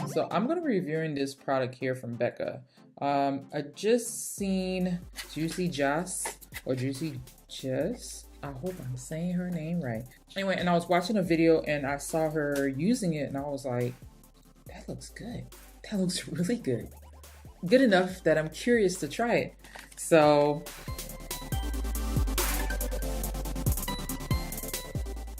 So I'm going to be reviewing this product here from Becca. I just seen Juicy Jess or Juicy Jess. I hope I'm saying her name right. Anyway, and I was watching a video and I saw her using it and I was like, that looks good. That looks really good. Good enough that I'm curious to try it. So,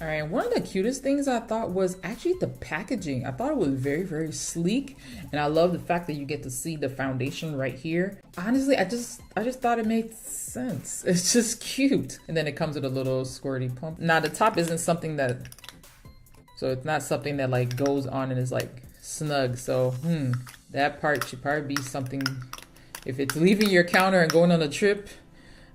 all right, one of the cutest things I thought was actually the packaging. I thought it was very, very sleek, and I love the fact that you get to see the foundation right here. Honestly, I just thought it made sense. It's just cute. And then it comes with a little squirty pump. Now the top isn't something that, so it's not something that like goes on and is like snug. So, that part should probably be something, if it's leaving your counter and going on a trip,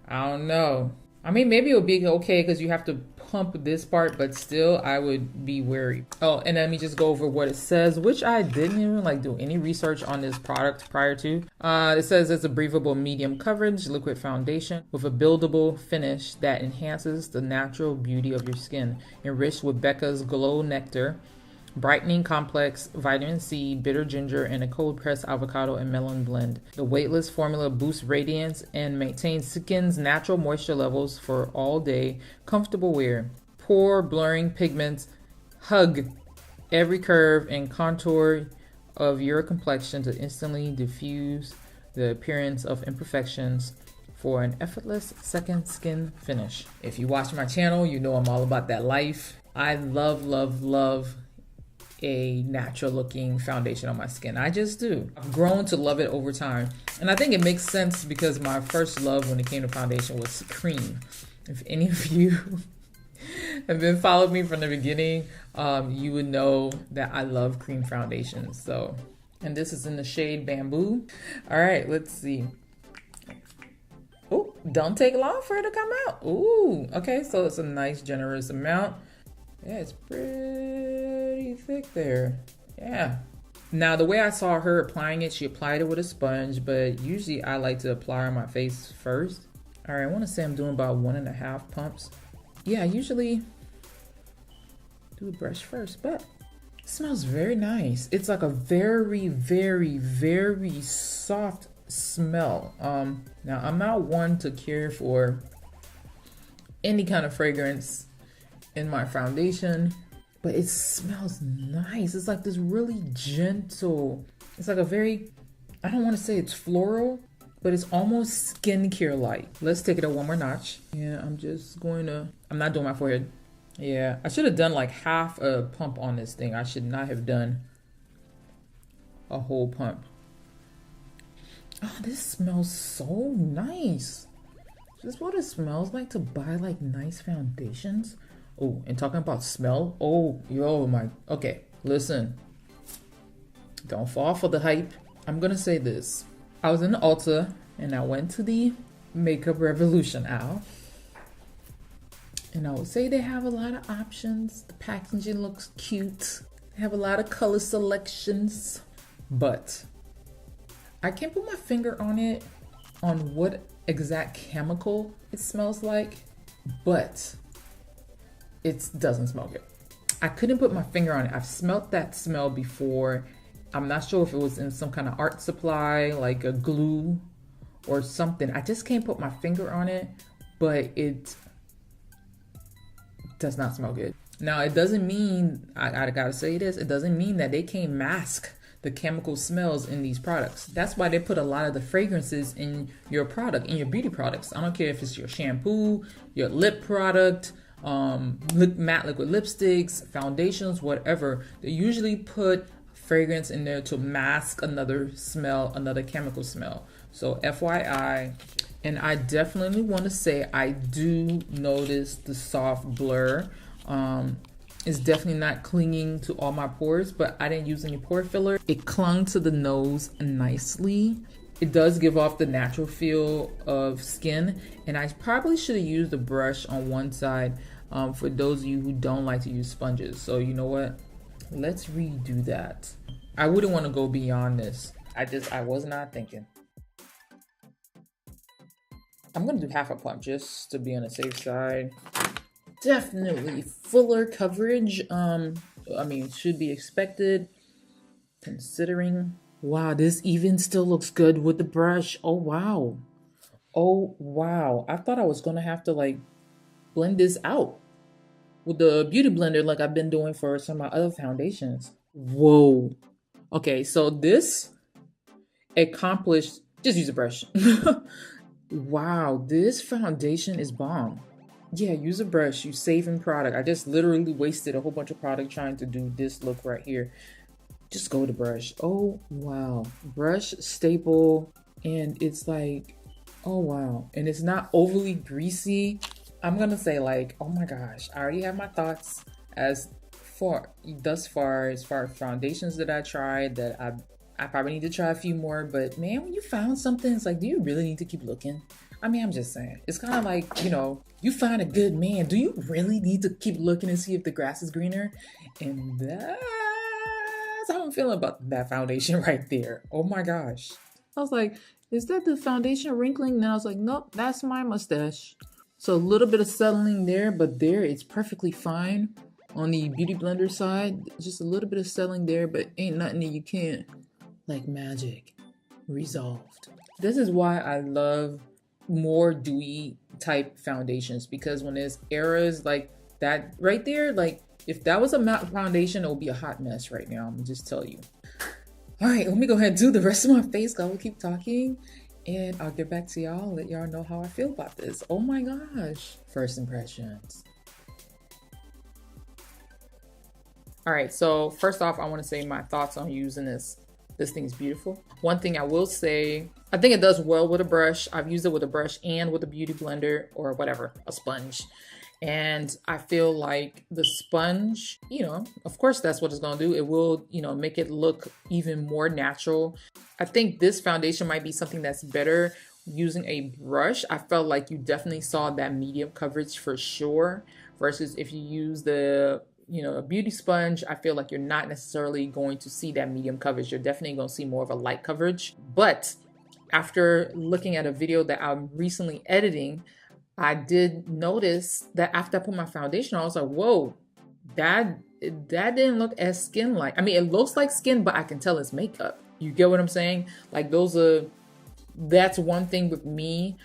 I don't know. I mean, maybe it'll be okay because you have to pump this part, but still I would be wary. Oh, and let me just go over what it says, which I didn't even like do any research on this product prior to. It says it's a breathable medium coverage liquid foundation with a buildable finish that enhances the natural beauty of your skin, enriched with Becca's Glow Nectar, brightening complex, vitamin C, bitter ginger, and a cold pressed avocado and melon blend. The weightless formula boosts radiance and maintains skin's natural moisture levels for all day comfortable wear. Pore blurring pigments hug every curve and contour of your complexion to instantly diffuse the appearance of imperfections for an effortless second skin finish. If you watch my channel, you know I'm all about that life. I love a natural looking foundation on my skin. I just do. I've grown to love it over time. And I think it makes sense because my first love when it came to foundation was cream. If any of you have been following me from the beginning, you would know that I love cream foundations. So, and this is in the shade Bamboo. All right, let's see. Oh, don't take long for it to come out. Ooh, okay, so it's a nice generous amount. Yeah, it's pretty thick there. Yeah. Now, the way I saw her applying it, she applied it with a sponge, but usually I like to apply on my face first. All right, I want to say I'm doing about 1.5 pumps. Yeah, I usually do a brush first, but it smells very nice. It's like a very, very, very soft smell. Now, I'm not one to care for any kind of fragrance in my foundation, but it smells nice. It's like this really gentle, it's like a very, I don't want to say it's floral, but it's almost skincare like. Let's take it up one more notch. Yeah, I'm not doing my forehead. Yeah, I should have done like half a pump on this thing. I should not have done a whole pump. Oh, this smells so nice. This is what it smells like to buy like nice foundations. Oh, and talking about smell, okay, listen. Don't fall for the hype. I'm gonna say this. I was in the Ulta and I went to the Makeup Revolution aisle. And I would say they have a lot of options. The packaging looks cute. They have a lot of color selections. But I can't put my finger on it, on what exact chemical it smells like, but it doesn't smell good. I couldn't put my finger on it. I've smelled that smell before. I'm not sure if it was in some kind of art supply, like a glue or something. I just can't put my finger on it, but it does not smell good. Now, it doesn't mean, I gotta say this, it doesn't mean that they can't mask the chemical smells in these products. That's why they put a lot of the fragrances in your product, in your beauty products. I don't care if it's your shampoo, your lip product, matte liquid lipsticks, foundations, whatever. They usually put fragrance in there to mask another smell, another chemical smell. So FYI, and I definitely want to say I do notice the soft blur. It's definitely not clinging to all my pores, but I didn't use any pore filler. It clung to the nose nicely. It does give off the natural feel of skin, and I probably should have used a brush on one side for those of you who don't like to use sponges. So you know what? Let's redo that. I wouldn't want to go beyond this. I was not thinking. I'm gonna do half a pump just to be on the safe side. Definitely fuller coverage. I mean, should be expected. Considering, wow, this even still looks good with the brush. Oh, wow. Oh, wow. I thought I was gonna have to like blend this out with the beauty blender like I've been doing for some of my other foundations. Whoa. Okay, so this accomplished, just use a brush. Wow, this foundation is bomb. Yeah, use a brush, you saving product. I just literally wasted a whole bunch of product trying to do this look right here. Just go to brush. Oh, wow. Brush, staple, and it's like, oh, wow. And it's not overly greasy. I'm gonna say like, oh my gosh, I already have my thoughts thus far as foundations that I tried that I probably need to try a few more, but man, when you found something, it's like, do you really need to keep looking? I mean, I'm just saying, it's kind of like, you know, you find a good man. Do you really need to keep looking and see if the grass is greener? And that's how I'm feeling about that foundation right there. Oh my gosh. I was like, is that the foundation wrinkling? And I was like, nope, that's my mustache. So a little bit of settling there, but there it's perfectly fine. On the Beauty Blender side, just a little bit of settling there, but ain't nothing that you can't, like magic, resolved. This is why I love more dewy type foundations, because when there's errors like that right there, like if that was a matte foundation, it would be a hot mess right now. I'm gonna just tell you. All right, let me go ahead and do the rest of my face. I will keep talking and I'll get back to y'all, let y'all know how I feel about this. Oh my gosh. First impressions. All right, so first off, I want to say my thoughts on using this. This thing's beautiful. One thing I will say, I think it does well with a brush. I've used it with a brush and with a beauty blender or whatever, a sponge. And I feel like the sponge, you know, of course that's what it's gonna do. It will, you know, make it look even more natural. I think this foundation might be something that's better using a brush. I felt like you definitely saw that medium coverage for sure, versus if you use the, you know, a beauty sponge, I feel like you're not necessarily going to see that medium coverage. You're definitely going to see more of a light coverage. But after looking at a video that I'm recently editing, I did notice that after I put my foundation on, I was like, whoa, that didn't look as skin-like. I mean, it looks like skin, but I can tell it's makeup. You get what I'm saying? Like that's one thing with me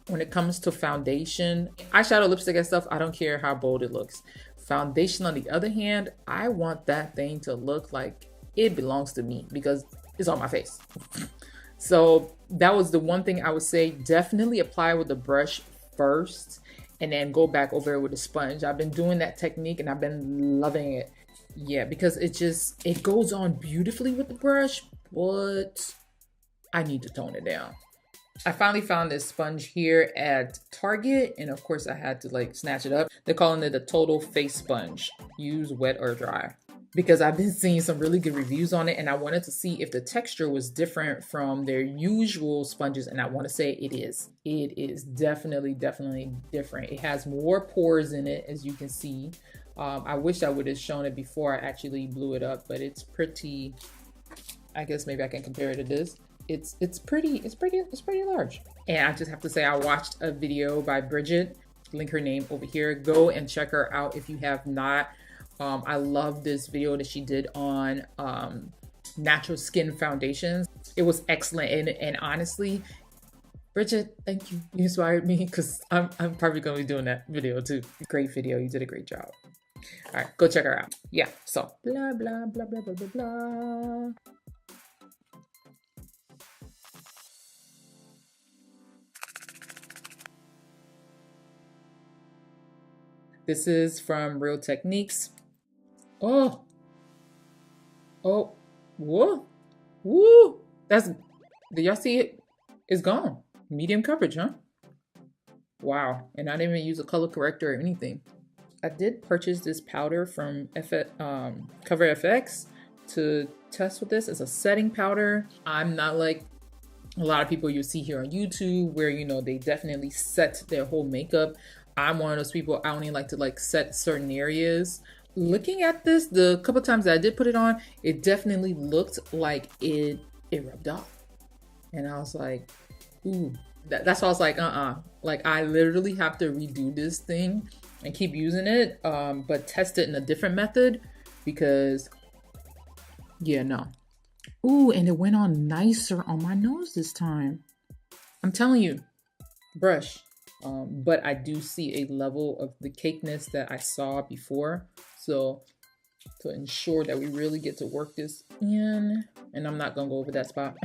when it comes to foundation. Eyeshadow, lipstick and stuff, I don't care how bold it looks. Foundation, on the other hand, I want that thing to look like it belongs to me because it's on my face. So that was the one thing I would say. Definitely apply with the brush first and then go back over it with a sponge. I've been doing that technique and I've been loving it. Yeah, because it goes on beautifully with the brush, but I need to tone it down. I finally found this sponge here at Target, and of course I had to like snatch it up. They're calling it a total face sponge. Use wet or dry. Because I've been seeing some really good reviews on it, and I wanted to see if the texture was different from their usual sponges, and I want to say it is. It is definitely different. It has more pores in it, as you can see. I wish I would have shown it before I actually blew it up, but it's pretty, I guess maybe I can compare it to this. It's pretty large. And I just have to say, I watched a video by Bridget, link her name over here. Go and check her out if you have not. I love this video that she did on natural skin foundations. It was excellent, and honestly, Bridget, thank you. You inspired me because I'm probably gonna be doing that video too. Great video, you did a great job. All right, go check her out. Yeah, so blah blah blah blah blah blah blah. This is from Real Techniques. Oh, whoa, woo. Did y'all see it? It's gone. Medium coverage, huh? Wow, and I didn't even use a color corrector or anything. I did purchase this powder from CoverFX to test with this. It's a setting powder. I'm not like a lot of people you see here on YouTube where, you know, they definitely set their whole makeup. I'm one of those people, I only like to like set certain areas. Looking at this, the couple times that I did put it on, it definitely looked like it rubbed off. And I was like, ooh, that's why I was like, like I literally have to redo this thing and keep using it, but test it in a different method because, yeah, no. Ooh, and it went on nicer on my nose this time. I'm telling you, brush. But I do see a level of the cakeness that I saw before. So to ensure that we really get to work this in, and I'm not gonna go over that spot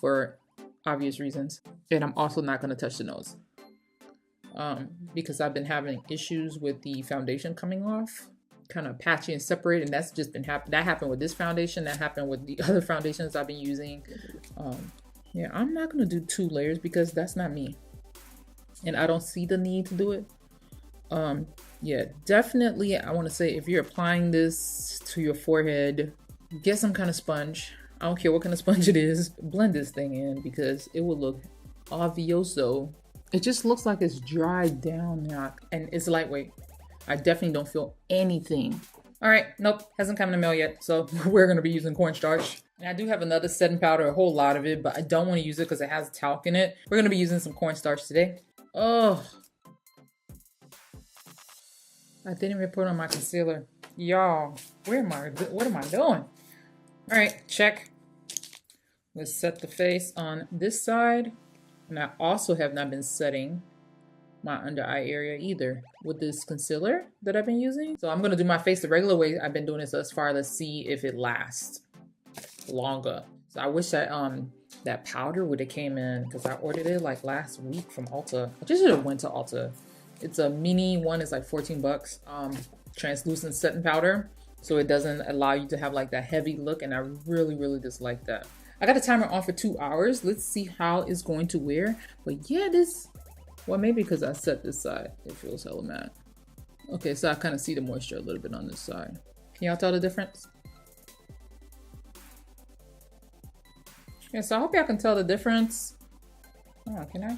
for obvious reasons. And I'm also not gonna touch the nose. Because I've been having issues with the foundation coming off, kind of patchy and separate, and that's just been that happened with this foundation, that happened with the other foundations I've been using. Yeah, I'm not gonna do 2 layers because that's not me, and I don't see the need to do it. Yeah, definitely I want to say, if you're applying this to your forehead, get some kind of sponge. I don't care what kind of sponge it is, blend this thing in because it will look obvioso. It just looks like it's dried down now, and it's lightweight. I definitely don't feel anything. All right, nope, hasn't come in the mail yet, so we're gonna be using cornstarch. And I do have another setting powder, a whole lot of it, but I don't want to use it because it has talc in it. We're gonna be using some cornstarch today. Oh, I didn't even put on my concealer. Y'all, what am I doing? All right, check. Let's set the face on this side. And I also have not been setting my under eye area either with this concealer that I've been using. So I'm gonna do my face the regular way I've been doing it thus far. Let's see if it lasts longer. So I wish that that powder would have came in, because I ordered it like last week from Ulta. I just should have went to Ulta. It's a mini one, it's like 14 bucks. Translucent setting powder, so it doesn't allow you to have like that heavy look, and I really dislike that. I got a timer on for 2 hours. Let's see how it's going to wear. But yeah, well, maybe because I set this side, it feels hella matte. Okay, so I kind of see the moisture a little bit on this side. Can y'all tell the difference? Yeah, so I hope y'all can tell the difference. Oh, can I?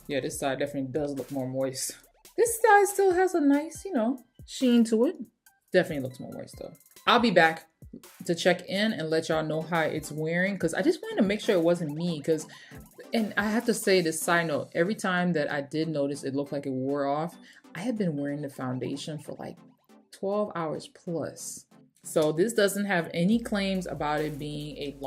Yeah, this side definitely does look more moist. This side still has a nice, you know, sheen to it. Definitely looks more moist though. I'll be back to check in and let y'all know how it's wearing, because I just wanted to make sure it wasn't me. And I have to say this side note, every time that I did notice it looked like it wore off, I had been wearing the foundation for like 12 hours plus. So this doesn't have any claims about it being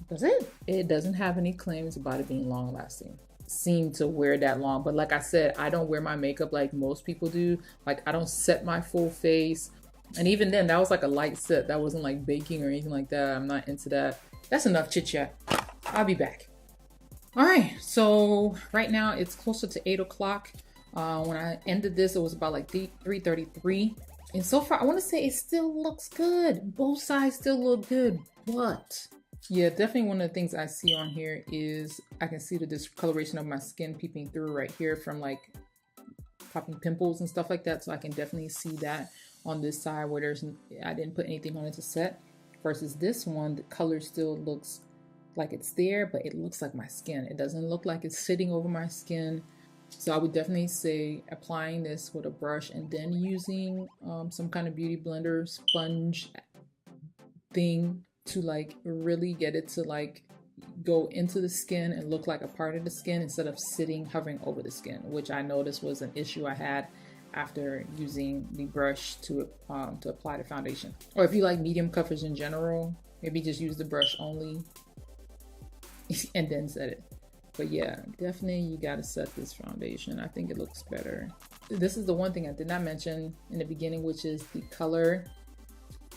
does it? It doesn't have any claims about it being long lasting. Seem to wear that long, but like I said, I don't wear my makeup like most people do. Like, I don't set my full face. And even then, that was like a light set. That wasn't like baking or anything like that. I'm not into that. That's enough chit chat. I'll be back. All right, so right now it's closer to 8 o'clock. When I ended this, it was about like 3:33. And so far, I want to say it still looks good. Both sides still look good, but yeah, definitely one of the things I see on here is I can see the discoloration of my skin peeping through right here from like popping pimples and stuff like that. So I can definitely see that on this side where I didn't put anything on it to set, versus this one, the color still looks like it's there, but it looks like my skin. It doesn't look like it's sitting over my skin. So I would definitely say applying this with a brush and then using some kind of beauty blender sponge thing to like really get it to like go into the skin and look like a part of the skin instead of hovering over the skin, which I noticed was an issue I had after using the brush to apply the foundation. Or if you like medium coverage in general, maybe just use the brush only and then set it. But yeah, definitely you gotta set this foundation. I think it looks better. This is the one thing I did not mention in the beginning, which is the color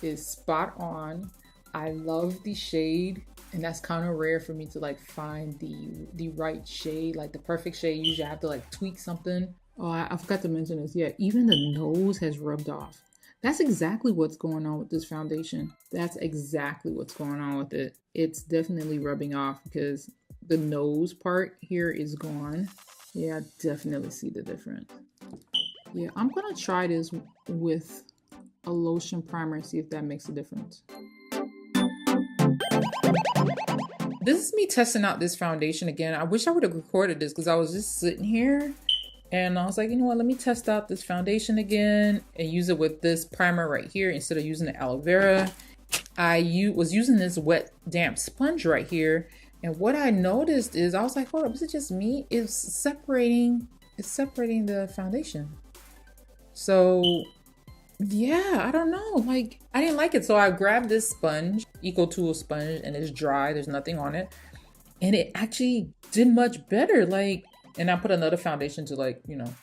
is spot on. I love the shade, and that's kind of rare for me to like find the right shade, like the perfect shade. Usually I have to like tweak something. Oh, I forgot to mention this. Yeah, even the nose has rubbed off. That's exactly what's going on with this foundation. That's exactly what's going on with it. It's definitely rubbing off because the nose part here is gone. Yeah, I definitely see the difference. Yeah, I'm gonna try this with a lotion primer and see if that makes a difference. This is me testing out this foundation again. I wish I would have recorded this because I was just sitting here and I was like, you know what, let me test out this foundation again and use it with this primer right here instead of using the aloe vera. I was using this wet, damp sponge right here. And what I noticed is I was like, hold up, is it just me? It's separating the foundation. So Yeah, I don't know. Like, I didn't like it. So I grabbed this sponge, Eco Tool sponge, and it's dry. There's nothing on it. And it actually did much better. Like, and I put another foundation to, like, you know,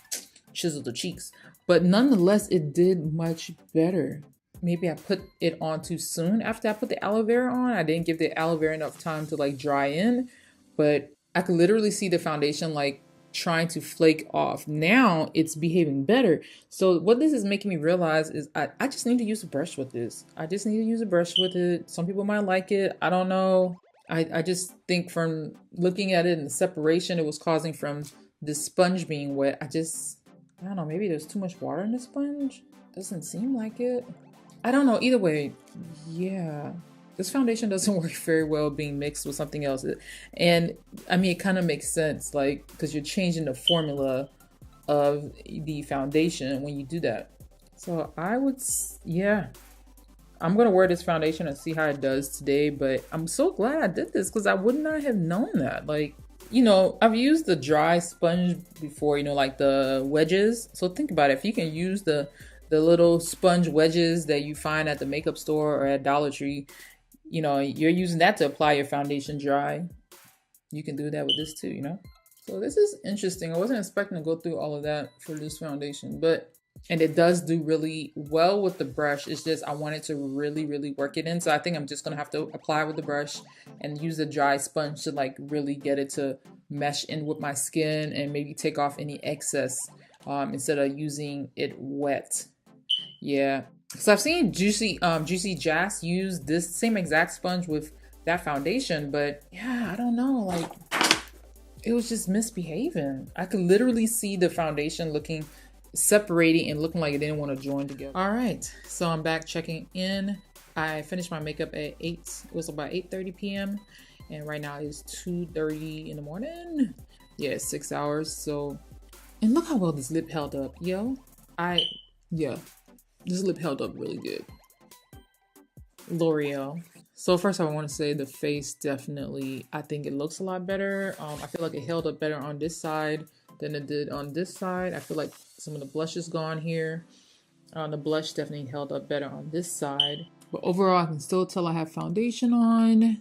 chisel the cheeks. But nonetheless, it did much better. Maybe I put it on too soon after I put the aloe vera on. I didn't give the aloe vera enough time to like dry in, but I could literally see the foundation like trying to flake off. Now it's behaving better. So what this is making me realize is I just need to use a brush with this. I just need to use a brush with it. Some people might like it. I don't know. I just think from looking at it and the separation it was causing from the sponge being wet, I don't know, maybe there's too much water in the sponge. Doesn't seem like it. I don't know. Either way, yeah. This foundation doesn't work very well being mixed with something else. And I mean, it kind of makes sense, like, because you're changing the formula of the foundation when you do that. So I would, yeah. I'm going to wear this foundation and see how it does today. But I'm so glad I did this because I would not have known that. Like, you know, I've used the dry sponge before, you know, like the wedges. So think about it. If you can use the little sponge wedges that you find at the makeup store or at Dollar Tree, you know, you're using that to apply your foundation dry. You can do that with this too, you know? So this is interesting. I wasn't expecting to go through all of that for this foundation, and it does do really well with the brush. It's just, I wanted to really, really work it in. So I think I'm just gonna have to apply with the brush and use the dry sponge to like really get it to mesh in with my skin and maybe take off any excess instead of using it wet. Yeah, so I've seen Juicy Jazz use this same exact sponge with that foundation, but yeah, I don't know, like it was just misbehaving. I could literally see the foundation separating and looking like it didn't want to join together. All right, so I'm back checking in. I finished my makeup at 8. It was about 8:30 p.m. and right now it's 2:30 in the morning. Yeah, it's 6 hours. So, and look how well this lip held up, yo. Yeah. This lip held up really good. L'Oreal. So first I want to say the face definitely, I think it looks a lot better. I feel like it held up better on this side than it did on this side. I feel like some of the blush is gone here. The blush definitely held up better on this side. But overall, I can still tell I have foundation on,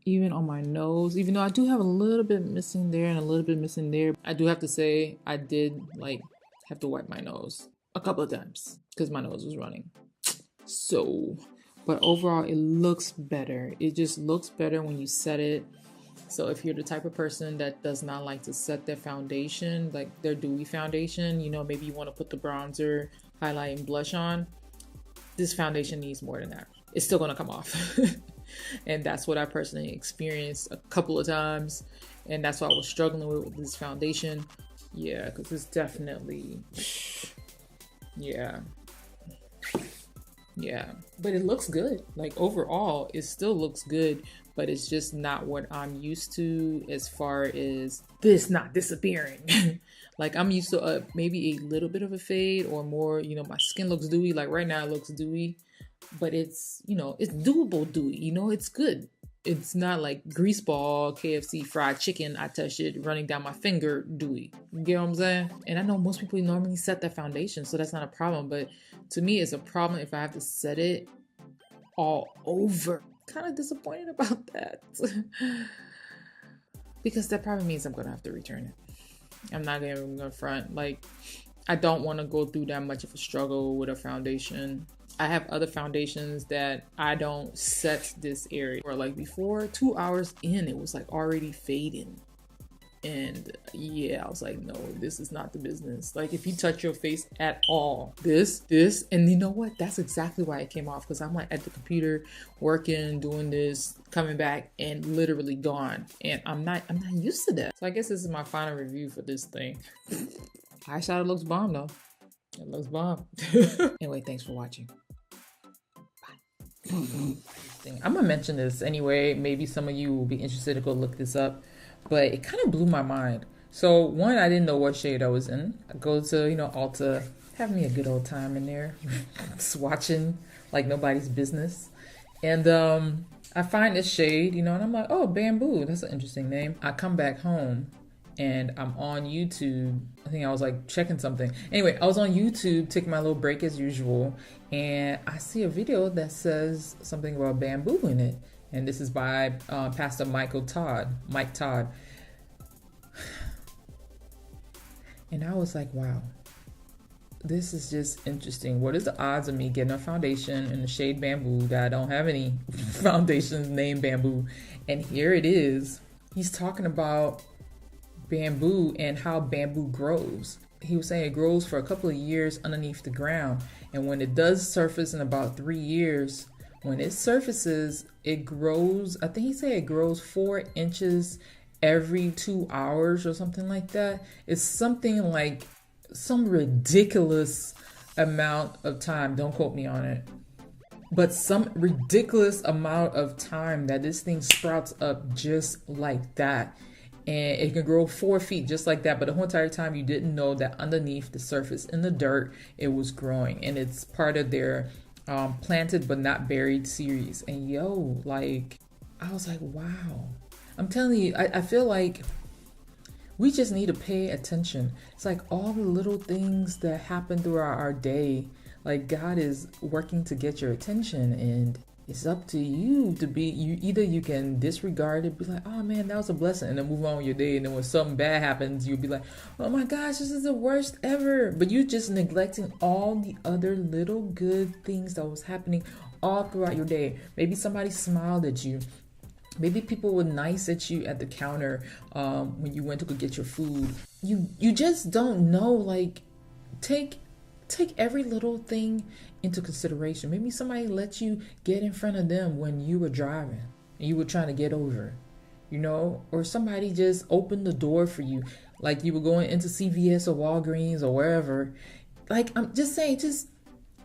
even on my nose. Even though I do have a little bit missing there and a little bit missing there. I do have to say I did like have to wipe my nose a couple of times because my nose was running. So, but overall it looks better. It just looks better when you set it. So if you're the type of person that does not like to set their foundation, like their dewy foundation, you know, maybe you want to put the bronzer, highlight, and blush on, this foundation needs more than that. It's still going to come off. And that's what I personally experienced a couple of times. And that's what I was struggling with this foundation. Yeah, because it's definitely, yeah. But it looks good. Like overall, it still looks good, but it's just not what I'm used to as far as this not disappearing. Like I'm used to maybe a little bit of a fade or more, you know, my skin looks dewy. Like right now it looks dewy, but it's, you know, it's doable dewy, you know, it's good. It's not like greaseball, KFC fried chicken, I touch it running down my finger dewy. You get what I'm saying? And I know most people normally set their foundation, so that's not a problem. But to me, it's a problem if I have to set it all over. Kind of disappointed about that. Because that probably means I'm going to have to return it. I'm not going to front. Like, I don't want to go through that much of a struggle with a foundation. I have other foundations that I don't set this area. Or like before, 2 hours in, it was like already fading. And yeah, I was like, no, this is not the business. Like if you touch your face at all, this, and you know what? That's exactly why it came off. Because I'm like at the computer working, doing this, coming back and literally gone. And I'm not used to that. So I guess this is my final review for this thing. Eyeshadow looks bomb though. It looks bomb. Anyway, thanks for watching. I'm gonna mention this anyway. Maybe some of you will be interested to go look this up, but it kind of blew my mind. So one, I didn't know what shade I was in. I go to, you know, Ulta, have me a good old time in there, swatching like nobody's business. And I find this shade, you know, and I'm like, oh, Bamboo, that's an interesting name. I come back home and I'm on YouTube. I think I was like checking something. Anyway, I was on YouTube taking my little break as usual, and I see a video that says something about bamboo in it. And this is by Pastor Mike Todd. And I was like, wow, this is just interesting. What is the odds of me getting a foundation in the shade bamboo that I don't have any foundations named bamboo? And here it is. He's talking about bamboo and how bamboo grows. He was saying it grows for a couple of years underneath the ground. And when it does surface in about 3 years, when it surfaces, it grows, I think he said it grows 4 inches every 2 hours or something like that. It's something like some ridiculous amount of time. Don't quote me on it. But some ridiculous amount of time that this thing sprouts up just like that. And it can grow 4 feet just like that. But the whole entire time you didn't know that underneath the surface in the dirt, it was growing. And it's part of their planted but not buried series. And yo, like, I was like, wow. I'm telling you, I feel like we just need to pay attention. It's like all the little things that happen throughout our day, like God is working to get your attention, and it's up to you to be, either you can disregard it, be like, oh man, that was a blessing, and then move on with your day. And then when something bad happens, you'll be like, oh my gosh, this is the worst ever. But you're just neglecting all the other little good things that was happening all throughout your day. Maybe somebody smiled at you. Maybe people were nice at you at the counter when you went to go get your food. You just don't know. Like, take every little thing into consideration. Maybe somebody let you get in front of them when you were driving and you were trying to get over, you know, or somebody just opened the door for you, like you were going into CVS or Walgreens or wherever. Like, I'm just saying, just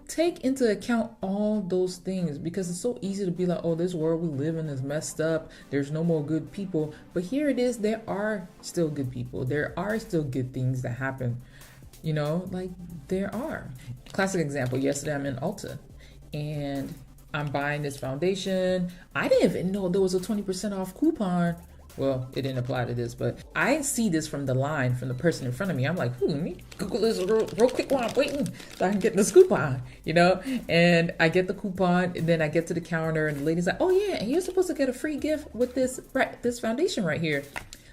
take into account all those things, because it's so easy to be like, oh, this world we live in is messed up. There's no more good people. But here it is. There are still good people. There are still good things that happen. You know, like there are. Classic example. Yesterday I'm in Ulta and I'm buying this foundation. I didn't even know there was a 20% off coupon. Well, it didn't apply to this, but I see this from the line from the person in front of me. I'm like, let me Google this real quick while I'm waiting so I can get this coupon, you know? And I get the coupon, and then I get to the counter, and the lady's like, oh yeah, and you're supposed to get a free gift with this foundation right here.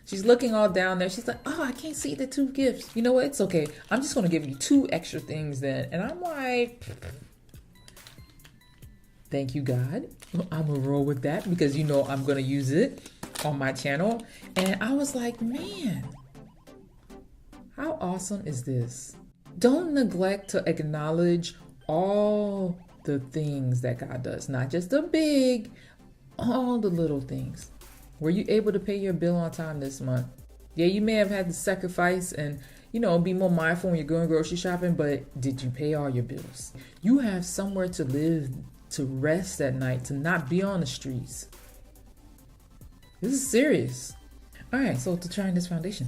She's looking all down there. She's like, oh, I can't see the 2 gifts. You know what? It's okay. I'm just going to give you 2 extra things then. And I'm like, thank you, God. I'm going to roll with that because you know I'm going to use it on my channel. And I was like, man, how awesome is this? Don't neglect to acknowledge all the things that God does, not just the big, all the little things. Were you able to pay your bill on time this month? Yeah, you may have had to sacrifice and, you know, be more mindful when you're going grocery shopping, but did you pay all your bills? You have somewhere to live, to rest at night, to not be on the streets. This is serious. All right, so to try this foundation.